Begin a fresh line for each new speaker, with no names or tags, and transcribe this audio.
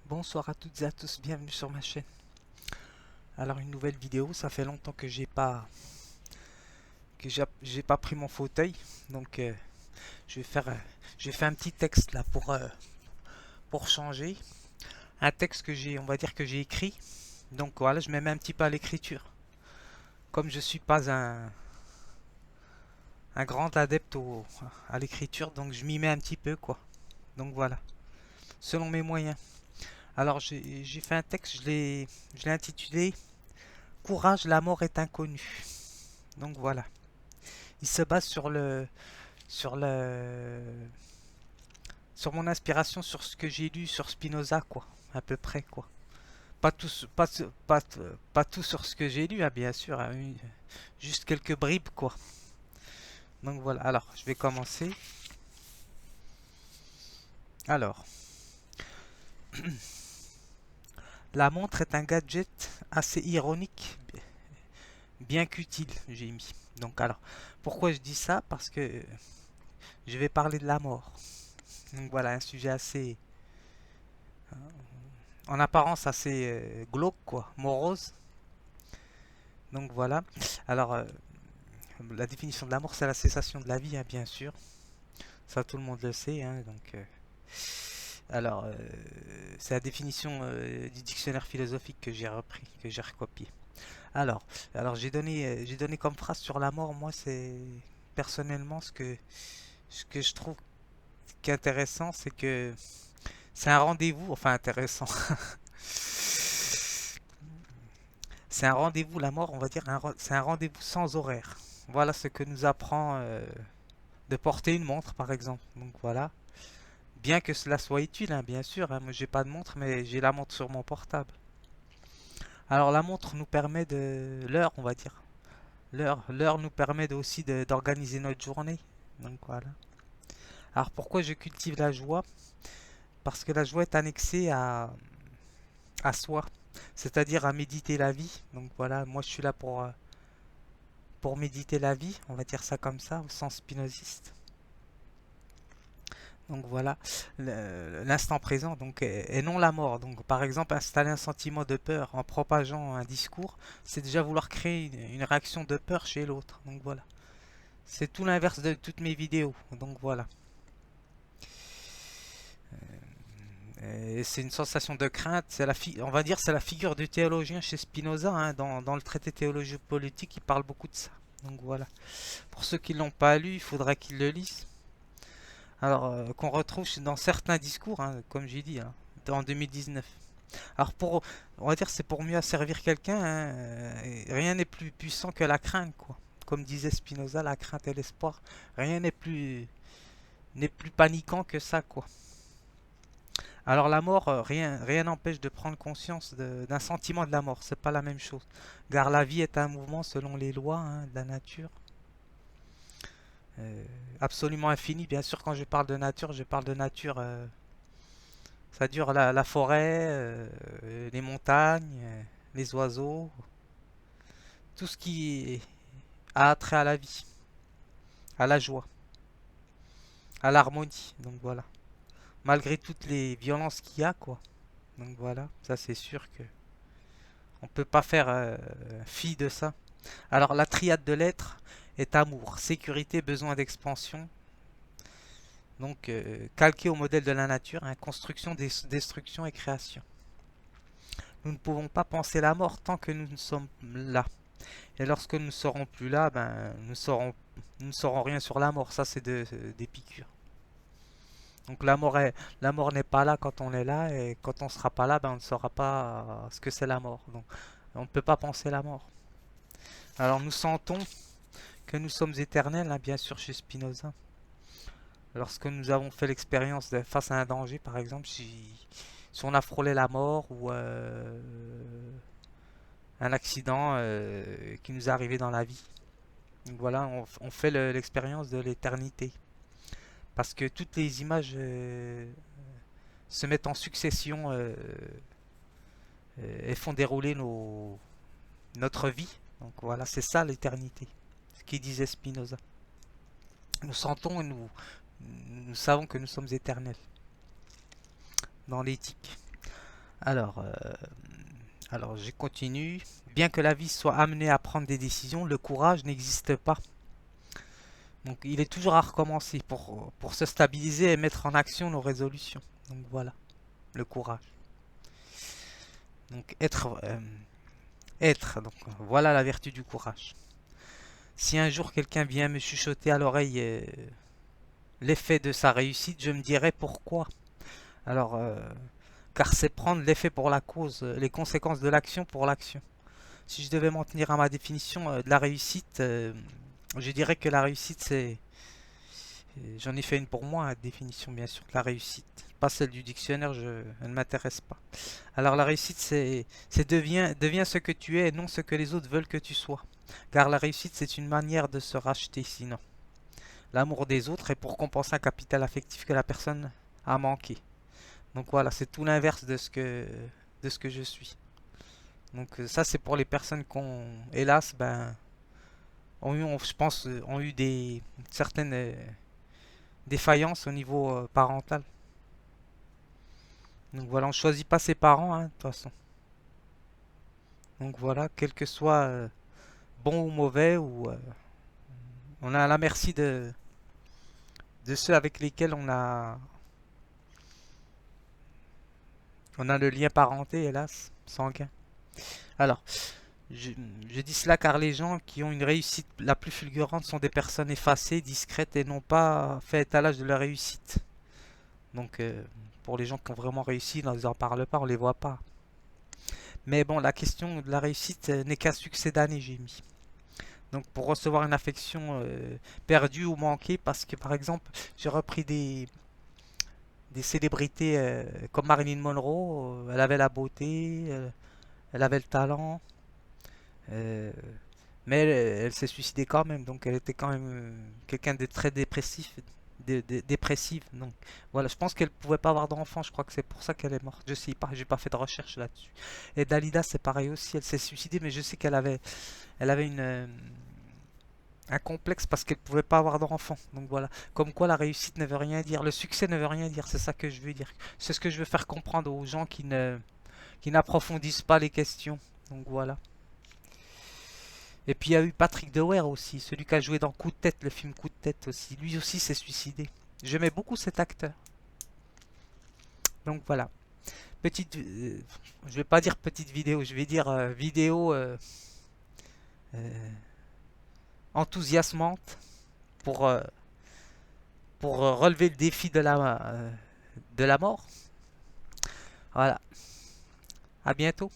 Bonsoir à toutes et à tous, bienvenue sur ma chaîne. Alors une nouvelle vidéo, ça fait longtemps que j'ai pas pris mon fauteuil, donc je vais j'ai fait un petit texte là pour changer, un texte que on va dire que j'ai écrit. Donc voilà, je me mets un petit peu à l'écriture. Comme je suis pas un grand adepte à l'écriture, donc je m'y mets un petit peu quoi. Donc voilà, selon mes moyens. Alors j'ai fait un texte, je l'ai intitulé Courage, la mort est inconnue. Donc voilà. Il se base sur le sur mon inspiration, sur ce que j'ai lu sur Spinoza, quoi, à peu près, quoi. Pas tout, pas tout sur ce que j'ai lu, hein, bien sûr, hein, juste quelques bribes, quoi. Donc voilà. Alors, je vais commencer. Alors, la montre est un gadget assez ironique, bien qu'utile, j'ai mis. Donc alors, pourquoi je dis ça? Parce que je vais parler de la mort. Donc voilà, un sujet assez, en apparence assez glauque, quoi, morose. Donc voilà. Alors, la définition de la mort, c'est la cessation de la vie, hein, bien sûr. Ça, tout le monde le sait, hein, donc, alors, c'est la définition du dictionnaire philosophique que j'ai repris, que j'ai recopié. Alors, alors j'ai donné comme phrase sur la mort. Moi, c'est personnellement ce que je trouve qui est intéressant, c'est que c'est un rendez-vous, enfin intéressant. C'est un rendez-vous, la mort, on va dire, c'est un rendez-vous sans horaire. Voilà ce que nous apprend de porter une montre, par exemple. Donc voilà. Bien que cela soit utile, hein, bien sûr, hein. Moi, j'ai pas de montre, mais j'ai la montre sur mon portable. Alors la montre nous permet de l'heure, on va dire. L'heure nous permet aussi d'organiser notre journée. Donc voilà. Alors pourquoi je cultive la joie? Parce que la joie est annexée à soi, c'est-à-dire à méditer la vie. Donc voilà, moi je suis là pour méditer la vie, on va dire ça comme ça, au sens spinoziste. Donc voilà, l'instant présent donc, et non la mort. Donc par exemple, installer un sentiment de peur en propageant un discours, c'est déjà vouloir créer une réaction de peur chez l'autre. Donc voilà, c'est tout l'inverse de toutes mes vidéos. Donc voilà. Et c'est une sensation de crainte, on va dire c'est la figure du théologien chez Spinoza, hein, dans le traité théologie politique, il parle beaucoup de ça. Donc voilà. Pour ceux qui ne l'ont pas lu, il faudra qu'ils le lisent. Alors, qu'on retrouve dans certains discours, hein, comme j'ai dit, hein, en 2019. Alors, on va dire, c'est pour mieux asservir quelqu'un, hein, et rien n'est plus puissant que la crainte, quoi. Comme disait Spinoza, la crainte et l'espoir, rien n'est plus paniquant que ça, quoi. Alors la mort, rien n'empêche de prendre conscience d'un sentiment de la mort. C'est pas la même chose, car la vie est un mouvement selon les lois, hein, de la nature, euh, absolument infini. Bien sûr, quand je parle de nature, je parle de nature. Ça dure la forêt, les montagnes, les oiseaux, tout ce qui a trait à la vie, à la joie, à l'harmonie. Donc voilà. Malgré toutes les violences qu'il y a, quoi. Donc voilà, ça c'est sûr que on peut pas faire fi de ça. Alors la triade de l'être est amour, sécurité, besoin d'expansion. Donc calqué au modèle de la nature, hein, construction, destruction et création. Nous ne pouvons pas penser la mort tant que nous sommes là. Et lorsque nous ne serons plus là, ben, nous ne saurons rien sur la mort. Ça, c'est des piqûres. Donc la mort n'est pas là quand on est là, et quand on sera pas là, ben, on ne saura pas ce que c'est la mort. Donc on ne peut pas penser la mort. Alors nous sentons que nous sommes éternels, hein, bien sûr, chez Spinoza. Lorsque nous avons fait l'expérience face à un danger, par exemple, si on a frôlé la mort ou un accident qui nous est arrivé dans la vie. Donc voilà, on fait l'expérience de l'éternité. Parce que toutes les images se mettent en succession et font dérouler notre vie. Donc voilà, c'est ça l'éternité. Ce qu'il disait Spinoza. Nous sentons et nous savons que nous sommes éternels dans l'éthique. Alors, alors je continue. Bien que la vie soit amenée à prendre des décisions, le courage n'existe pas. Donc il est toujours à recommencer pour se stabiliser et mettre en action nos résolutions. Donc voilà, le courage. Donc donc voilà la vertu du courage. Si un jour quelqu'un vient me chuchoter à l'oreille l'effet de sa réussite, je me dirais pourquoi. Alors, car c'est prendre l'effet pour la cause, les conséquences de l'action pour l'action. Si je devais m'en tenir à ma définition de la réussite, je dirais que la réussite, j'en ai fait une pour moi, la définition bien sûr de la réussite. Pas celle du dictionnaire, elle ne m'intéresse pas. Alors la réussite, deviens ce que tu es et non ce que les autres veulent que tu sois. Car la réussite, c'est une manière de se racheter sinon. L'amour des autres est pour compenser un capital affectif que la personne a manqué. Donc voilà, c'est tout l'inverse de ce que je suis. Donc ça, c'est pour les personnes qui ont, hélas, ben, je pense, ont eu des certaines défaillances au niveau parental. Donc voilà, on choisit pas ses parents, hein, de toute façon. Donc voilà, quel que soit bon ou mauvais, on est à la merci de ceux avec lesquels on a le lien parenté, hélas, sanguin. Alors, je, je dis cela car les gens qui ont une réussite la plus fulgurante sont des personnes effacées, discrètes et n'ont pas fait étalage de leur réussite. Donc, pour les gens qui ont vraiment réussi, on ne en parle pas, on les voit pas. Mais bon, la question de la réussite n'est qu'un succès d'année, j'ai mis. Donc, pour recevoir une affection perdue ou manquée, parce que par exemple, j'ai repris des célébrités comme Marilyn Monroe, elle avait la beauté, elle avait le talent, euh, mais elle s'est suicidée quand même, donc elle était quand même quelqu'un de très dépressif, dépressive. Donc voilà, je pense qu'elle pouvait pas avoir d'enfant, je crois que c'est pour ça qu'elle est morte. Je sais pas, j'ai pas fait de recherche là-dessus. Et Dalida, c'est pareil aussi, elle s'est suicidée, mais je sais elle avait un complexe parce qu'elle pouvait pas avoir d'enfant. Donc voilà, comme quoi la réussite ne veut rien dire, le succès ne veut rien dire, c'est ça que je veux dire. C'est ce que je veux faire comprendre aux gens qui n'approfondissent pas les questions. Donc voilà. Et puis il y a eu Patrick Dewey aussi, celui qui a joué dans Coup de tête, le film Coup de tête aussi. Lui aussi s'est suicidé. J'aimais beaucoup cet acteur. Donc voilà. Je vais pas dire petite vidéo, je vais dire vidéo euh, enthousiasmante pour, euh, pour relever le défi de la mort. Voilà. À bientôt.